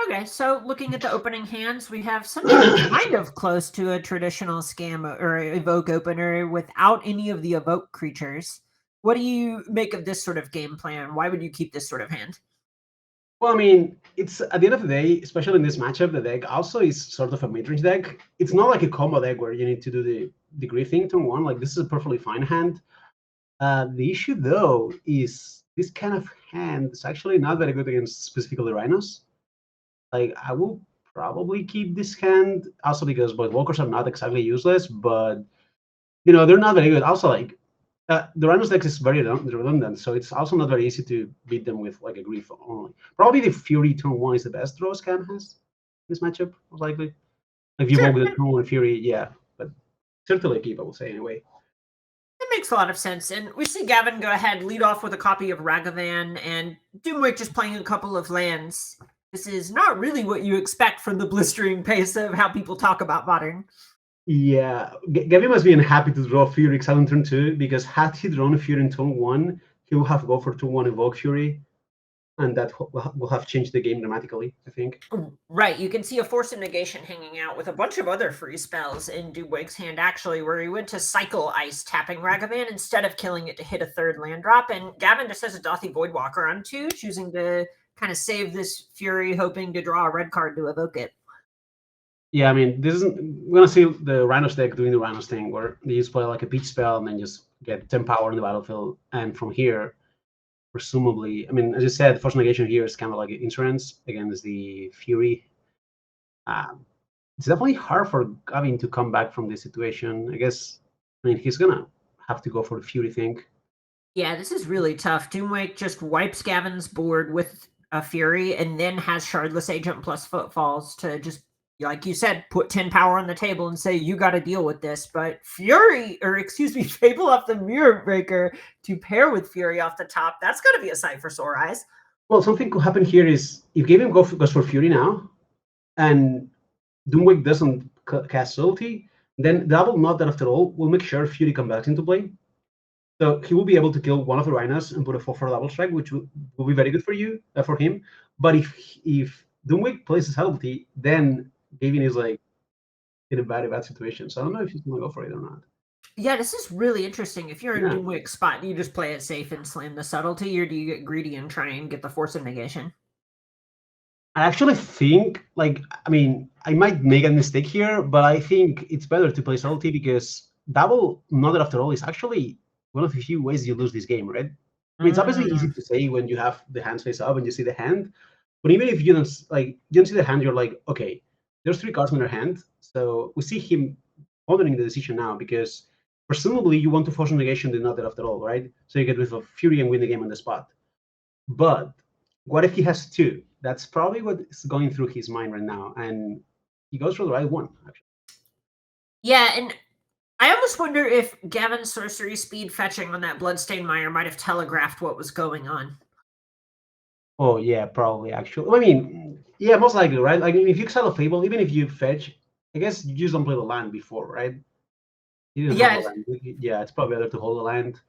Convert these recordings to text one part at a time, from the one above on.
Okay, so looking at the opening hands, we have something kind of close to a traditional scam or evoke opener without any of the evoke creatures. What do you make of this sort of game plan? Why would you keep this sort of hand? Well, I mean, it's at the end of the day, especially in this matchup, the deck also is sort of a mid-range deck. It's not like a combo deck where you need to do the grief thing turn one. Like, this is a perfectly fine hand. The issue, though, is this kind of hand is actually not very good against specifically Rhinos. Like, I will probably keep this hand also because both walkers are not exactly useless, but they're not very good. Also, like the Rhinos deck is very redundant, so it's also not very easy to beat them with like a grief only. Probably the Fury turn one is the best draw Scam has this matchup, most likely. If you Sure, walk with the turn one Fury, yeah, but certainly keep, I will say anyway. it makes a lot of sense. And we see Gavin go ahead, lead off with a copy of Ragavan, and D00MWake just playing a couple of lands. This is not really what you expect from the blistering pace of how people talk about modern. Yeah, Gavin must be happy to draw Fury Exile in turn two because had he drawn Fury in turn one, he would have go for turn one Evoke Fury, and that will have changed the game dramatically, I think. Right, you can see a Force of Negation hanging out with a bunch of other free spells in D00MWake's hand, actually, where he went to cycle Ice, tapping Ragavan instead of killing it to hit a third land drop, and Gavin just has a Dothy Voidwalker on two, choosing to kind of save this Fury, hoping to draw a red card to evoke it. Yeah, I mean, this isn't. We're gonna see the Rhinos deck doing the Rhinos thing, where they just play like a beach spell and then just get 10 power in the battlefield. And from here, presumably, I mean, as you said, Force Negation here is kind of like insurance against the Fury. It's definitely hard for Gavin to come back from this situation. I guess, I mean, he's gonna have to go for the Fury thing. Yeah, this is really tough. D00MWake just wipes Gavin's board with a Fury and then has Shardless Agent plus Footfalls to just, like you said, put 10 power on the table and say, you got to deal with this. But Fury, or excuse me, Fable off the Mirror Breaker to pair with Fury off the top, that's got to be a sight for sore eyes. Well, something could happen here is if Gavin goes for Fury now, and D00MWake doesn't cast Subtlety, then Double Not That After All will make sure Fury comes back into play. So he will be able to kill one of the Rhinos and put a 4/4 double strike, which will be very good for him. But if D00MWake plays his Subtlety, then Gavin is like in a bad situation. So I don't know if he's gonna go for it or not. Yeah, this is really interesting. If you're in Yeah. D00MWake's spot, do you just play it safe and slam the subtlety, or do you get greedy and try and get the Force of Negation? I actually think, like, I mean, I might make a mistake here, but I think it's better to play Subtlety because Double Not After All is actually one of the few ways you lose this game, right? I mean, it's obviously easy Mm. to say when you have the hands face up and you see the hand, but even if you don't see the hand, you're like, okay, there's three cards in your hand, so we see him pondering the decision now because presumably you want to force negation the Not After All, right? So you get with a Fury and win the game on the spot. But what if he has two? That's probably what is going through his mind right now, and he goes for the right one, actually. Yeah, and I almost wonder if Gavin's sorcery speed fetching on that Bloodstained Mire might have telegraphed what was going on. Oh yeah, probably actually. I mean, yeah, most likely, right? Like if you exile a Fable, even if you fetch, I guess you just don't play the land before, right? You didn't have a Yeah, land. Yeah, it's probably better to hold the land.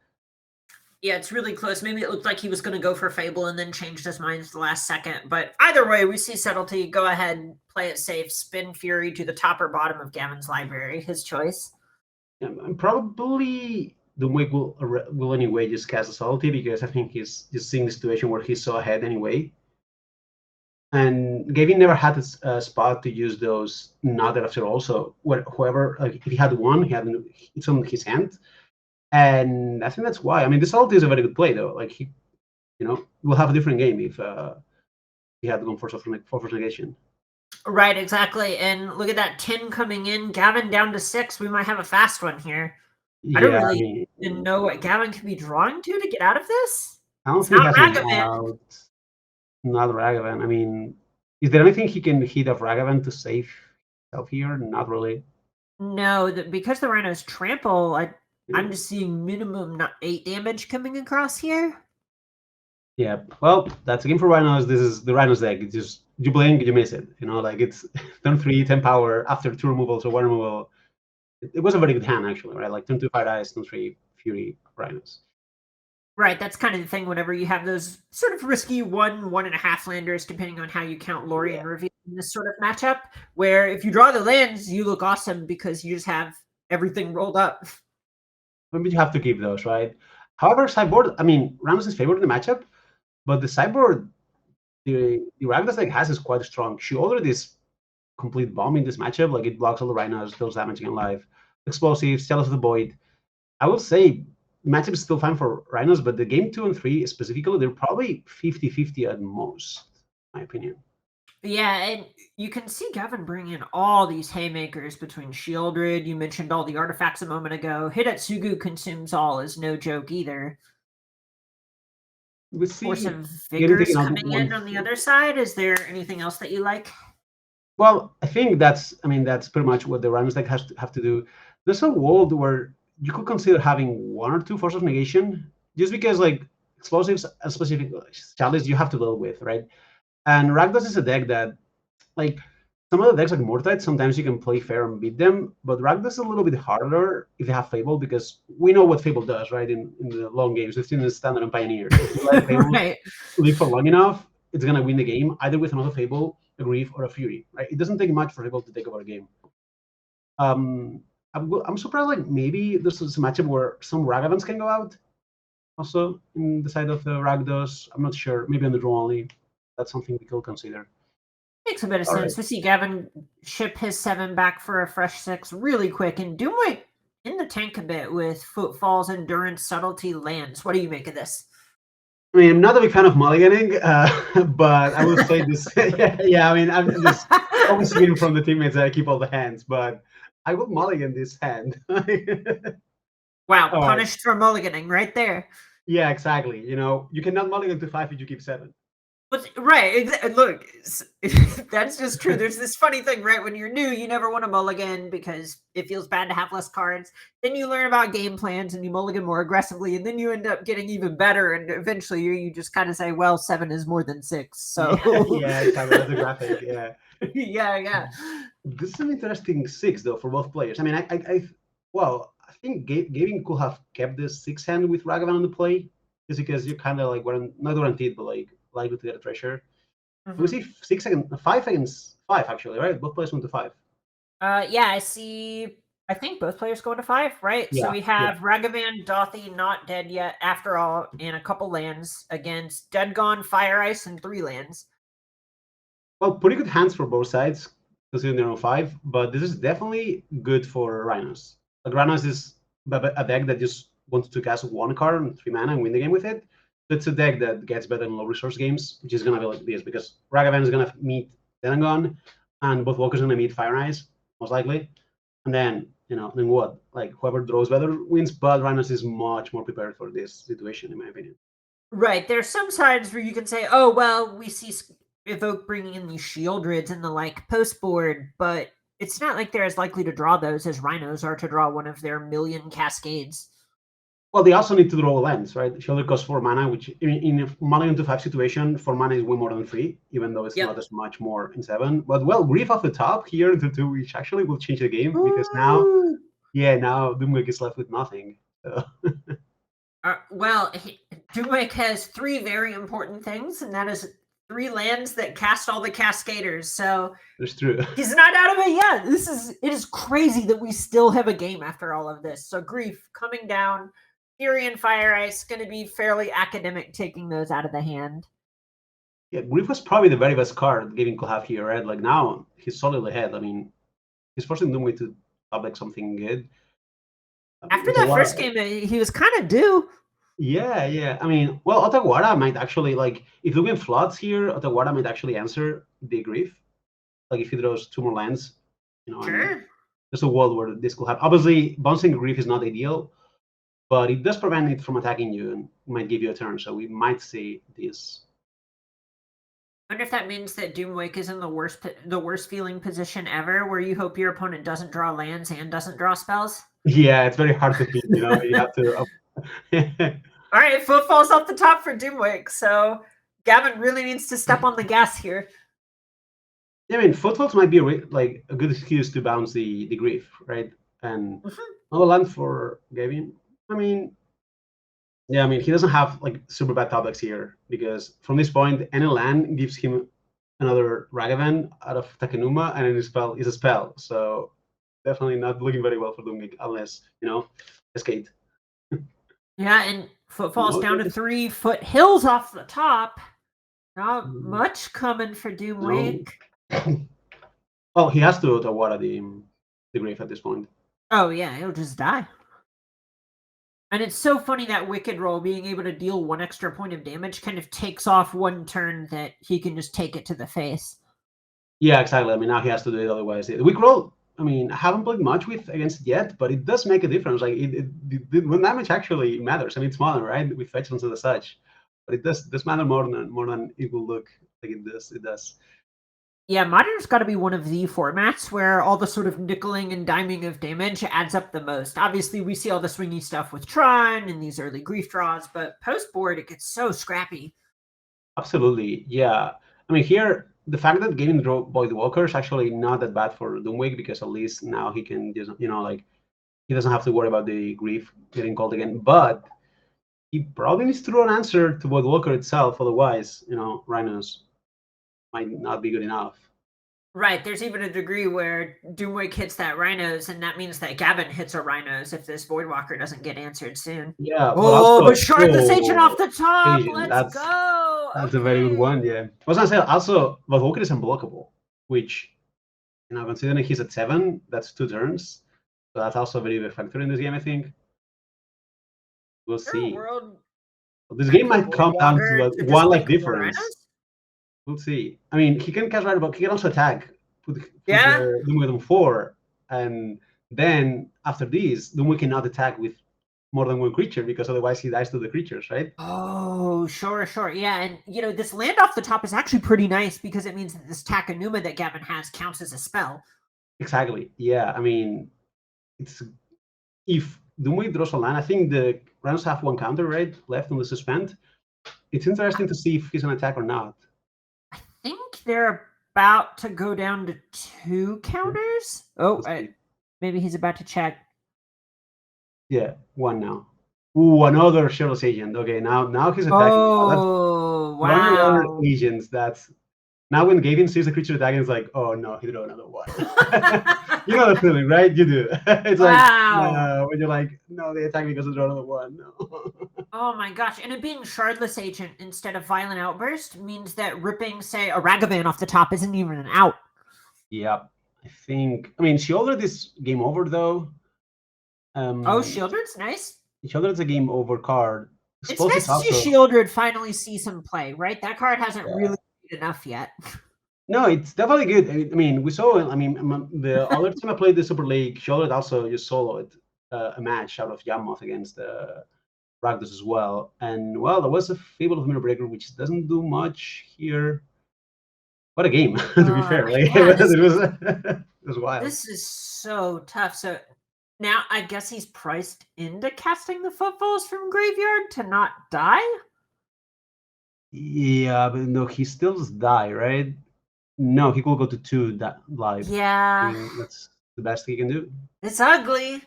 yeah, it's really close. Maybe it looked like he was going to go for Fable and then changed his mind at the last second. But either way, we see Subtlety. Go ahead, play it safe, spin Fury to the top or bottom of Gavin's library. His choice. And probably the Wake will anyway just cast a Subtlety because I think he's just seeing the situation where he's so ahead anyway. And Gavin never had a spot to use those Not After All. So whoever, like, if he had one, it's on his hand. And I think that's why. I mean, this Subtlety is a very good play, though. Like, will have a different game if he had gone for Force Negation. Right, exactly. And look at that 10 coming in. Gavin down to 6. We might have a fast one here. I don't Yeah, I really mean, even know what Gavin can be drawing to get out of this. I don't It's think he not has an Ragavan. out. Not Ragavan. I mean, is there anything he can hit of Ragavan to save himself here? Not really. No, because the Rhinos trample, I'm Yeah. just seeing minimum not 8 damage coming across here. Yeah. Well, that's a game for Rhinos. This is the Rhinos deck. It's just you blink, you miss it. Like it's turn 3, 10 power after 2 removals or 1 removal. It was a very good hand actually, right? Like turn 2 Fire Ice, turn 3 Fury Rhinos. Right, that's kind of the thing whenever you have those sort of risky 1.5 landers, depending on how you count Lori Yeah. and Reveal in this sort of matchup, where if you draw the lands, you look awesome because you just have everything rolled up. Maybe you have to keep those, right? However, sideboard, I mean, Ramos is favored in the matchup, but the sideboard the Rakdos deck has is quite strong. She already is complete bomb in this matchup. Like it blocks all the Rhinos, deals damage in life, explosives, Chalice of the Void. I will say the matchup is still fine for Rhinos, but the game 2 and 3 specifically, they're probably 50-50 at most, in my opinion. Yeah, and you can see Gavin bring in all these haymakers between Shieldred. You mentioned all the artifacts a moment ago. Hidetsugu consumes all is no joke either. We Force see of getting Vigors taken out coming in on the other side. Is there anything else that you like? Well, I think that's pretty much what the Rhinos deck has to have to do. There's a world where you could consider having one or two Force of Negation, just because like explosives and specific chalice you have to deal with, right? And Rakdos is a deck that, like, some of the decks like Mortite, sometimes you can play fair and beat them, but Rakdos is a little bit harder if they have Fable, because we know what Fable does, right? In the long games, we've seen the Standard and Pioneer. If you let Fable Right. live for long enough, it's gonna win the game either with another Fable, a Grief, or a Fury. Right? It doesn't take much for Fable to take over a game. I'm surprised. Like maybe this is a matchup where some Ragavans can go out. Also, in the side of the Rakdos, I'm not sure. Maybe on the draw only. That's something we could consider. Makes a bit of All sense. right. We see Gavin ship his 7 back for a fresh 6 really quick, and D00MWake in the tank a bit with Footfalls, Endurance, Subtlety, Lands. What do you make of this? I mean, I'm not a big fan of mulliganing, but I will say this. Yeah, I mean, I'm just always hearing from the teammates that I keep all the hands, but I will mulligan this hand. Wow, All right. punished for mulliganing right there. Yeah, exactly. You know, you cannot mulligan to 5 if you keep 7. But right, look, that's just true. There's this funny thing, right? When you're new, you never want to mulligan because it feels bad to have less cards. Then you learn about game plans and you mulligan more aggressively, and then you end up getting even better. And eventually, you just kind of say, "Well, 7 is more than 6." So Yeah, exactly. That's a graphic. Yeah. yeah. This is an interesting 6 though for both players. I mean, I think Gavin could have kept this 6 hand with Ragavan on the play, just because you're kind of like not guaranteed, but like likely to get a treasure. We see 6 against 5 against 5 actually, right? Both players went to 5. Yeah, I see. I think both players go to 5, right? So Yeah, we have Ragavan, Dothy, not dead yet, after all, and a couple lands against Dead Gone, Fire Ice, and 3 lands. Well, pretty good hands for both sides, considering they're on 5. But this is definitely good for Rhinos. Like Rhinos is a deck that just wants to cast 1 card and 3 mana and win the game with it. So it's a deck that gets better in low resource games, which is gonna be like this because Ragavan is gonna meet Dead Gone, and both Walkers are gonna meet Fire Ice most likely. And then then what? Like whoever draws better wins. But Rhinos is much more prepared for this situation, in my opinion. Right. There's some sides where you can say, oh, well, we see Evoke bringing in these Shieldreds in the like post board, but it's not like they're as likely to draw those as Rhinos are to draw one of their million Cascades. Well, they also need to draw lands, right? Shielder costs 4 mana, which in a mulligan to 5 situation, 4 mana is way more than 3, even though it's not as much more in 7. But well, Grief off the top here into 2, which actually will change the game because now D00MWake is left with nothing. So. Well, D00MWake has 3 very important things, and that is 3 lands that cast all the Cascaders. So that's true. He's not out of it yet. It is crazy that we still have a game after all of this. So Grief coming down, Fury and Fire Ice going to be fairly academic taking those out of the hand. Yeah, Grief was probably the very best card Gavin could have here, right? Like now he's solidly ahead. I mean, he's forcing DooMwake to top like something good. After that first game, he was kind of due. Yeah. I mean, well, Otawara might actually, like, if Lugan floods here, Otawara might actually answer the Grief. Like, if he draws 2 more lands, Sure. There's a world where this could happen. Obviously, bouncing Grief is not ideal, but it does prevent it from attacking you and might give you a turn. So we might see this. I wonder if that means that DooMWake is in the worst feeling position ever, where you hope your opponent doesn't draw lands and doesn't draw spells. Yeah, it's very hard to beat. You have to. All right, Footfalls off the top for DooMWake. So Gavin really needs to step on the gas here. Yeah, I mean, Footfalls might be like a good excuse to bounce the Grief, right? And another land for Gavin. I mean, Yeah, I mean, he doesn't have like super bad top decks here because from this point, any land gives him another Ragavan out of Takenuma, and then his spell is a spell. So definitely not looking very well for DooMwake unless, Escape. Yeah, and footfalls down to Okay. 3 foot hills off the top. Not Mm, much coming for No. DooMwake. Well, he has to water the grave at this point. Oh yeah, he'll just die. And it's so funny that Wicked Roll being able to deal 1 extra point of damage kind of takes off 1 turn that he can just take it to the face. Yeah, exactly. I mean, now he has to do it otherwise. Weak roll. I mean, I haven't played much with against it yet, but it does make a difference. Like when damage actually matters. I mean, it's modern, right? With fetch and such, but it does matter more than it will look like it does. It does. Yeah, Modern's got to be one of the formats where all the sort of nickeling and diming of damage adds up the most. Obviously, we see all the swingy stuff with Tron and these early grief draws, but post board, it gets so scrappy. Absolutely, yeah. I mean, here the fact that getting Void Walker is actually not that bad for DooMwake because at least now he can just, like he doesn't have to worry about the grief getting called again. But he probably needs to draw an answer to Void Walker itself. Otherwise, Rhinos might not be good enough. Right, there's even a degree where DooMwake hits that Rhinos, and that means that Gavin hits a Rhinos if this Voidwalker doesn't get answered soon. Yeah, but Oh, also but Shardless Agent off the top! Asian, Let's go! that's a very good Okay. one. Yeah, I was gonna say also Void Walker is unblockable, which considering he's at 7, that's 2 turns. So that's also a very big factor in this game, I think. We'll Sure, see. world. This I game put might come down to Voidwalker to just one make more difference. Rhinos? We'll see. I mean, he can cast right, but he can also attack. Put Yeah. Doom on 4, and then after this, Doom cannot attack with more than 1 creature because otherwise he dies to the creatures, right? Oh, sure, sure. Yeah, and this land off the top is actually pretty nice because it means that this Takenuma that Gavin has counts as a spell. Exactly. Yeah. I mean, it's if Doom draws a land, I think the rounds have 1 counter right left on the suspend. It's interesting to see if he's an attack or not. I think they're about to go down to 2 counters. Oh, maybe he's about to check. Yeah, 1 now. Ooh, another Shirtless Agent. Okay, now he's attacking. Oh, But on your other wow. agents, that's now when Gavin sees the creature attacking, it's like, oh no, he drew another one. You know the feeling, right? You do. It's like, Wow. no, when you're like, no, they attack me because they draw another one. No. Oh my gosh. And it being Shardless Agent instead of Violent Outburst means that ripping, say, a Ragavan off the top isn't even an out. Yep. I mean, Shieldred is game over though. Oh, Shieldred's nice. Shieldred's a game over card. It's Suppose nice it's to see also Shieldred finally see some play, right? That card hasn't really played enough yet. no, it's definitely good. I mean, we saw. I mean, the other time I played the Super League, Shieldred also just soloed a match out of Yammoth against Rakdos as well. And well, there was a Fable of Mirror Breaker, which doesn't do much here. What a game, to be fair. Like, Yeah, it was it was wild. this is so tough. So now I guess he's priced into casting the footfalls from graveyard to not die. Yeah, but no, he still just die, right? No, he will go to 2 that live. I Yeah, mean, that's the best he can do. it's ugly.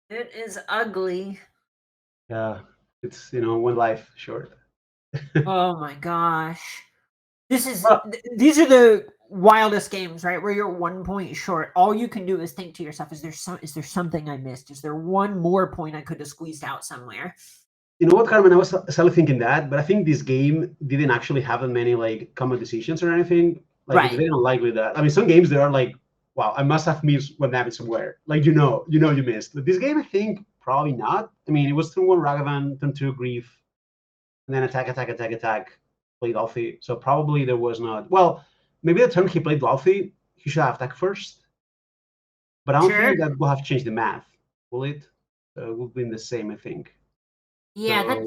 It is ugly. Yeah, it's 1 life short. Oh my gosh. Well, These are the wildest games, right? Where you're 1 point short. All you can do is think to yourself, is there something I missed? Is there one more point I could have squeezed out somewhere? you know what, Carmen? I was suddenly thinking that, but I think this game didn't actually have that many like common decisions or anything. Like it's Right. very unlikely that. I mean, some games there are like, wow, I must have missed one damage somewhere. Like you missed. But this game, I think probably not. I mean, it was turn 1 Ragavan, turn 2 Grief, and then attack, played Alfie. So probably there was not. Well, maybe the turn he played Alfie, he should have attacked first. But I don't Sure. think that will have changed the math, will it? It will be the same, I think. Yeah, So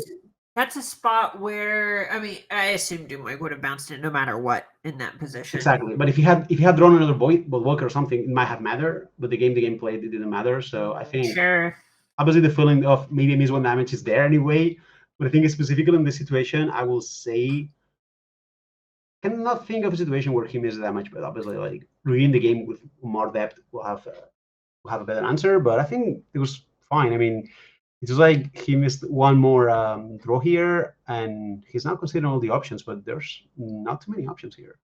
that's a spot where I assume DooMwake would have bounced it no matter what in that position. exactly. But if he had drawn another Void Walker or something, it might have mattered. But the game played, it didn't matter. So I think Sure. obviously the feeling of maybe I miss 1 damage is there anyway. But I think specifically in this situation, I will say cannot think of a situation where he misses damage, but obviously like reading the game with more depth will have a better answer. But I think it was fine. I mean, It's just like he missed one more draw here, and he's now considering all the options, but there's not too many options here.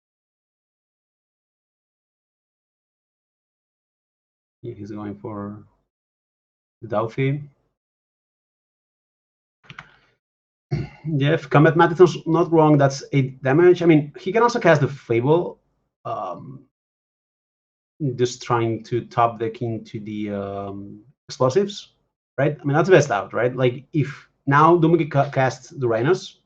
Yeah, he's going for the Dauphine. Yeah, if Combat Marathon's not wrong, that's 8 damage. I mean, he can also cast the Fable, just trying to top deck into the explosives, right? I mean, that's the best out, right? Like, if now D00MWake casts the Rhinos,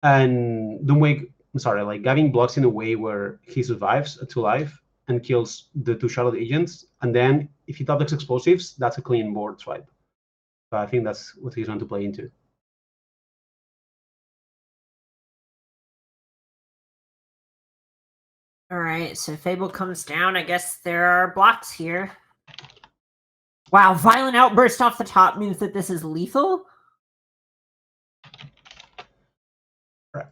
and D00MWake, I'm sorry, like Gavin blocks in a way where he survives at 2 life and kills the 2 Charlotte agents, and then if he top decks explosives, that's a clean board swipe. So I think that's what he's trying to play into. All right, so Fable comes down. I guess there are blocks here. Wow, Violent Outburst off the top means that this is lethal? Right.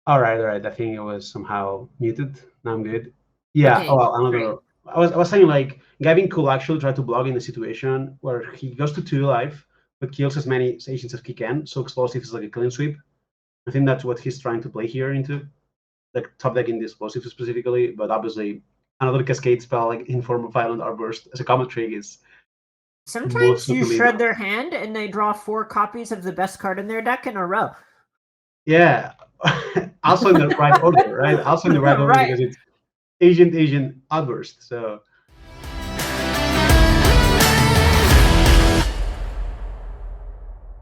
All right. I think it was somehow muted. Now I'm good. Yeah. Okay, oh, another. great. I was saying like Gavin could actually try to block in a situation where he goes to 2 life but kills as many agents as he can. So explosive is like a clean sweep. I think that's what he's trying to play here into, like top decking the explosive specifically. But obviously, another cascade spell like in form of Violent Outburst as a combat trick is. Sometimes you shred their hand and they draw 4 copies of the best card in their deck in a row. Yeah. Also in the right order, right? Also in the right order because it's agent outburst. So